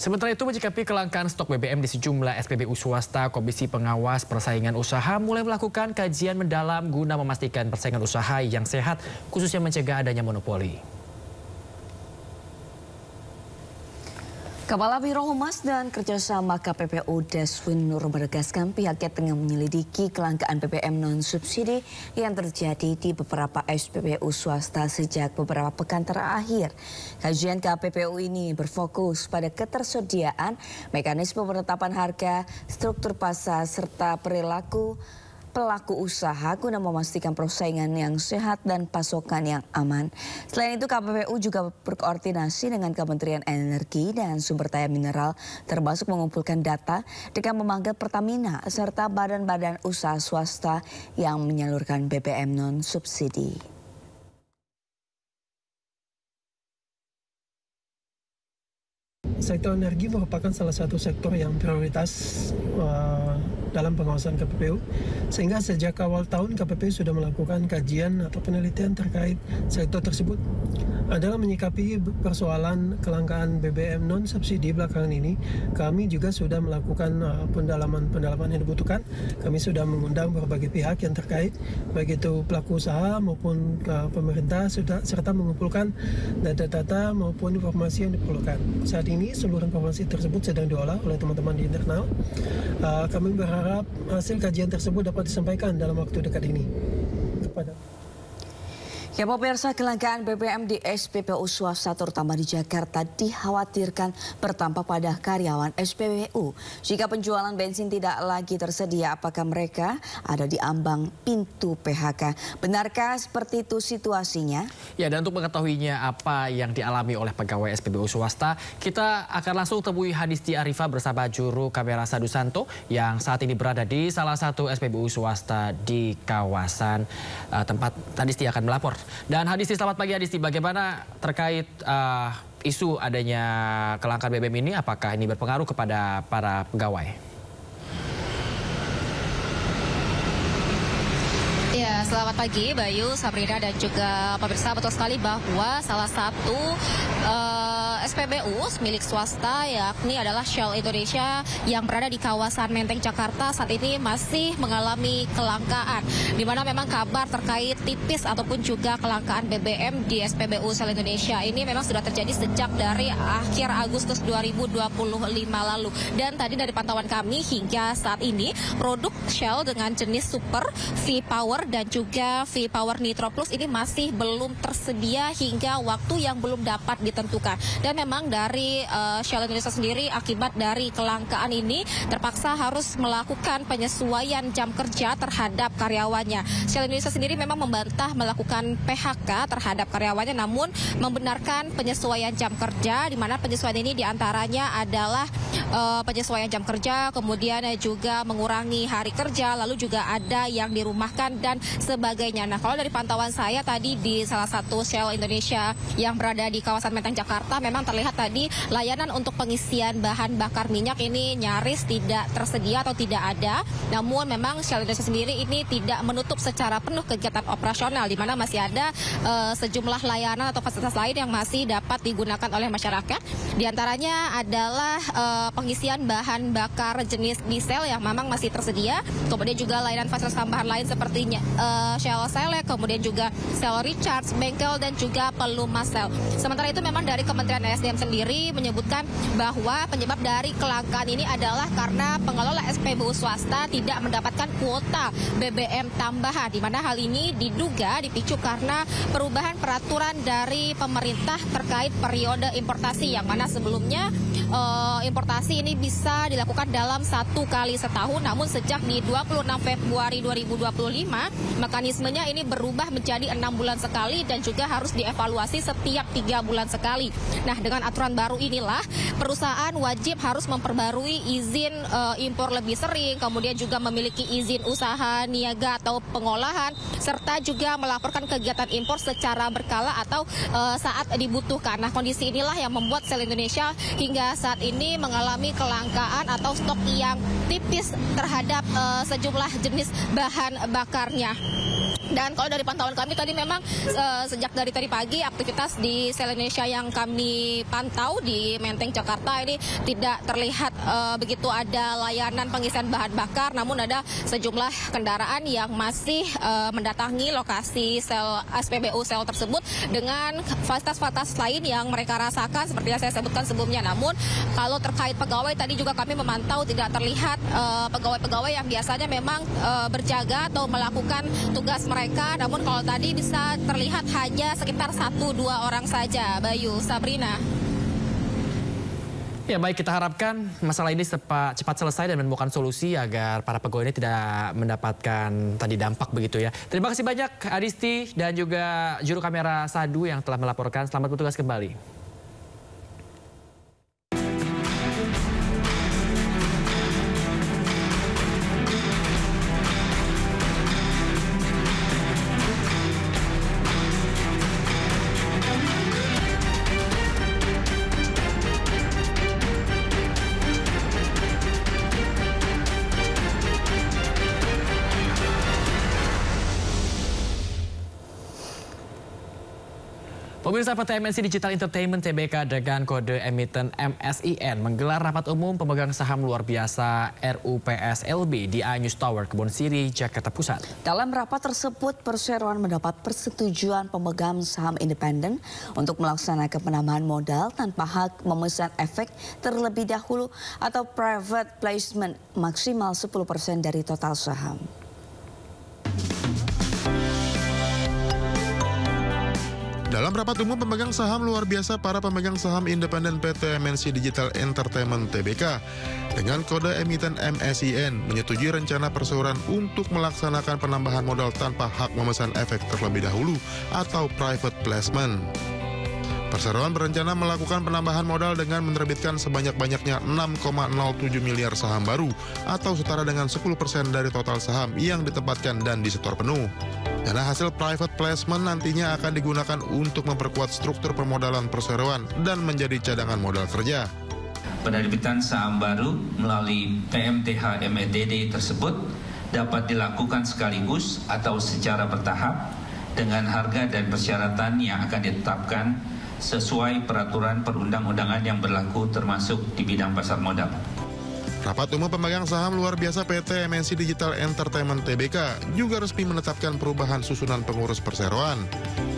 Sementara itu, menyikapi kelangkaan stok BBM di sejumlah SPBU swasta, Komisi Pengawas Persaingan Usaha mulai melakukan kajian mendalam guna memastikan persaingan usaha yang sehat, khususnya mencegah adanya monopoli. Kepala Biro Humas dan Kerjasama KPPU Deswin Nur menegaskan pihaknya tengah menyelidiki kelangkaan BBM non-subsidi yang terjadi di beberapa SPBU swasta sejak beberapa pekan terakhir. Kajian KPPU ini berfokus pada ketersediaan, mekanisme penetapan harga, struktur pasar, serta perilaku pelaku usaha guna memastikan persaingan yang sehat dan pasokan yang aman. Selain itu, KPPU juga berkoordinasi dengan Kementerian Energi dan Sumber Daya Mineral, termasuk mengumpulkan data dengan memanggil Pertamina serta badan-badan usaha swasta yang menyalurkan BBM non-subsidi. Sektor energi merupakan salah satu sektor yang prioritas dalam pengawasan KPPU, sehingga sejak awal tahun KPPU sudah melakukan kajian atau penelitian terkait sektor tersebut. Dalam menyikapi persoalan kelangkaan BBM non-subsidi belakangan ini, kami juga sudah melakukan pendalaman yang dibutuhkan. Kami sudah mengundang berbagai pihak yang terkait, baik itu pelaku usaha maupun pemerintah, serta mengumpulkan data-data maupun informasi yang diperlukan. Saat ini seluruh informasi tersebut sedang diolah oleh teman-teman di internal. Kami berharap hasil kajian tersebut dapat disampaikan dalam waktu dekat ini kepada. Ya, pemirsa, kelangkaan BBM di SPBU swasta terutama di Jakarta dikhawatirkan bertambah pada karyawan SPBU. Jika penjualan bensin tidak lagi tersedia, apakah mereka ada di ambang pintu PHK? Benarkah seperti itu situasinya? Ya, dan untuk mengetahuinya apa yang dialami oleh pegawai SPBU swasta, kita akan langsung temui Hadisti Arifa bersama juru kamera Sadusanto yang saat ini berada di salah satu SPBU swasta di kawasan tempat Hadisti akan melapor. Dan Hadisti, selamat pagi Hadisti. Bagaimana terkait isu adanya kelangkaan BBM ini? Apakah ini berpengaruh kepada para pegawai? Ya, selamat pagi Bayu, Sabrina dan juga pemirsa. Betul sekali bahwa salah satu SPBU milik swasta yakni adalah Shell Indonesia yang berada di kawasan Menteng, Jakarta saat ini masih mengalami kelangkaan. Di mana memang kabar terkait tipis ataupun juga kelangkaan BBM di SPBU Shell Indonesia ini memang sudah terjadi sejak dari akhir Agustus 2025 lalu. Dan tadi dari pantauan kami hingga saat ini produk Shell dengan jenis Super, V-Power dan juga V-Power Nitro Plus ini masih belum tersedia hingga waktu yang belum dapat ditentukan. Dan memang dari Shell Indonesia sendiri akibat dari kelangkaan ini terpaksa harus melakukan penyesuaian jam kerja terhadap karyawannya. Shell Indonesia sendiri memang membantah melakukan PHK terhadap karyawannya, namun membenarkan penyesuaian jam kerja, di mana penyesuaian ini diantaranya adalah penyesuaian jam kerja, kemudian juga mengurangi hari kerja, lalu juga ada yang dirumahkan dan sebagainya. Nah, kalau dari pantauan saya tadi di salah satu Shell Indonesia yang berada di kawasan Menteng, Jakarta, memang terlihat tadi layanan untuk pengisian bahan bakar minyak ini nyaris tidak tersedia atau tidak ada. Namun memang Shell Indonesia sendiri ini tidak menutup secara penuh kegiatan operasional, di mana masih ada sejumlah layanan atau fasilitas lain yang masih dapat digunakan oleh masyarakat. Di antaranya adalah pengisian bahan bakar jenis diesel yang memang masih tersedia. Kemudian juga layanan fasilitas tambahan lain seperti Shell Select, kemudian juga Shell Recharge, bengkel dan juga pelumas sel. Sementara itu memang dari Kementerian SDM sendiri menyebutkan bahwa penyebab dari kelangkaan ini adalah karena pengelola SPBU swasta tidak mendapatkan kuota BBM tambahan, di mana hal ini diduga dipicu karena perubahan peraturan dari pemerintah terkait periode importasi, yang mana sebelumnya importasi ini bisa dilakukan dalam 1 kali setahun, namun sejak di 26 Februari 2025 mekanismenya ini berubah menjadi 6 bulan sekali dan juga harus dievaluasi setiap 3 bulan sekali. Nah, dengan aturan baru inilah perusahaan wajib harus memperbarui izin impor lebih sering, kemudian juga memiliki izin usaha niaga atau pengolahan, serta juga melaporkan kegiatan impor secara berkala atau saat dibutuhkan. Nah, kondisi inilah yang membuat Shell Indonesia hingga saat ini mengalami kelangkaan atau stok yang tipis terhadap sejumlah jenis bahan bakarnya. Dan kalau dari pantauan kami tadi memang sejak dari tadi pagi aktivitas di Shell Indonesia yang kami pantau di Menteng Jakarta ini tidak terlihat begitu ada layanan pengisian bahan bakar, namun ada sejumlah kendaraan yang masih mendatangi lokasi SPBU Shell tersebut dengan fasilitas-fasilitas lain yang mereka rasakan seperti yang saya sebutkan sebelumnya. Namun kalau terkait pegawai tadi juga kami memantau tidak terlihat pegawai-pegawai yang biasanya memang berjaga atau melakukan tugas mereka, namun kalau tadi bisa terlihat hanya sekitar 1-2 orang saja. Bayu, Sabrina. Ya baik, kita harapkan masalah ini cepat selesai dan menemukan solusi agar para pegawai ini tidak mendapatkan tadi dampak begitu ya. Terima kasih banyak Adisti dan juga juru kamera Sadu yang telah melaporkan. Selamat bertugas kembali. Pemirsa, PT MNC Digital Entertainment Tbk dengan kode emiten MSIN menggelar rapat umum pemegang saham luar biasa RUPS LB di A News Tower, Kebon Siri, Jakarta Pusat. Dalam rapat tersebut, perseroan mendapat persetujuan pemegang saham independen untuk melaksanakan penambahan modal tanpa hak memesan efek terlebih dahulu atau private placement maksimal 10% dari total saham. Dalam rapat umum pemegang saham luar biasa, para pemegang saham independen PT MNC Digital Entertainment Tbk dengan kode emiten MSIN menyetujui rencana perseroan untuk melaksanakan penambahan modal tanpa hak memesan efek terlebih dahulu atau private placement. Perseroan berencana melakukan penambahan modal dengan menerbitkan sebanyak-banyaknya 6,07 miliar saham baru atau setara dengan 10% dari total saham yang ditempatkan dan disetor penuh. Dana hasil private placement nantinya akan digunakan untuk memperkuat struktur permodalan perseroan dan menjadi cadangan modal kerja. Penerbitan saham baru melalui PMTH MEDD tersebut dapat dilakukan sekaligus atau secara bertahap dengan harga dan persyaratan yang akan ditetapkan sesuai peraturan perundang-undangan yang berlaku termasuk di bidang pasar modal. Rapat umum pemegang saham luar biasa PT MNC Digital Entertainment Tbk juga resmi menetapkan perubahan susunan pengurus perseroan.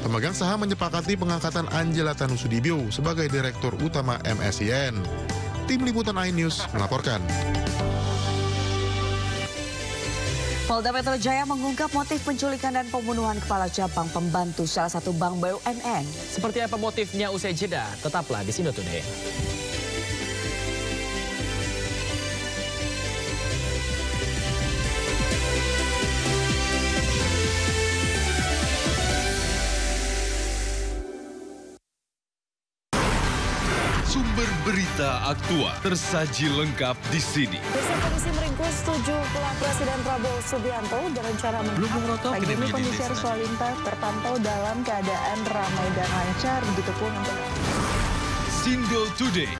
Pemegang saham menyepakati pengangkatan Angela Tanusudibyo sebagai Direktur Utama MSIN. Tim Liputan iNews melaporkan. Polda Metro Jaya mengungkap motif penculikan dan pembunuhan kepala cabang pembantu salah satu bank BUMN. Seperti apa motifnya usai jeda? Tetaplah di Sindo Today. Sumber berita aktual tersaji lengkap di sini. Besok polisi meringkus 7 Presiden Prabowo Subianto berencana menangkap. Pagi ini kondisi arus lalu lintas terpantau dalam keadaan ramai dan lancar, begitu pun untuk Sindo Today.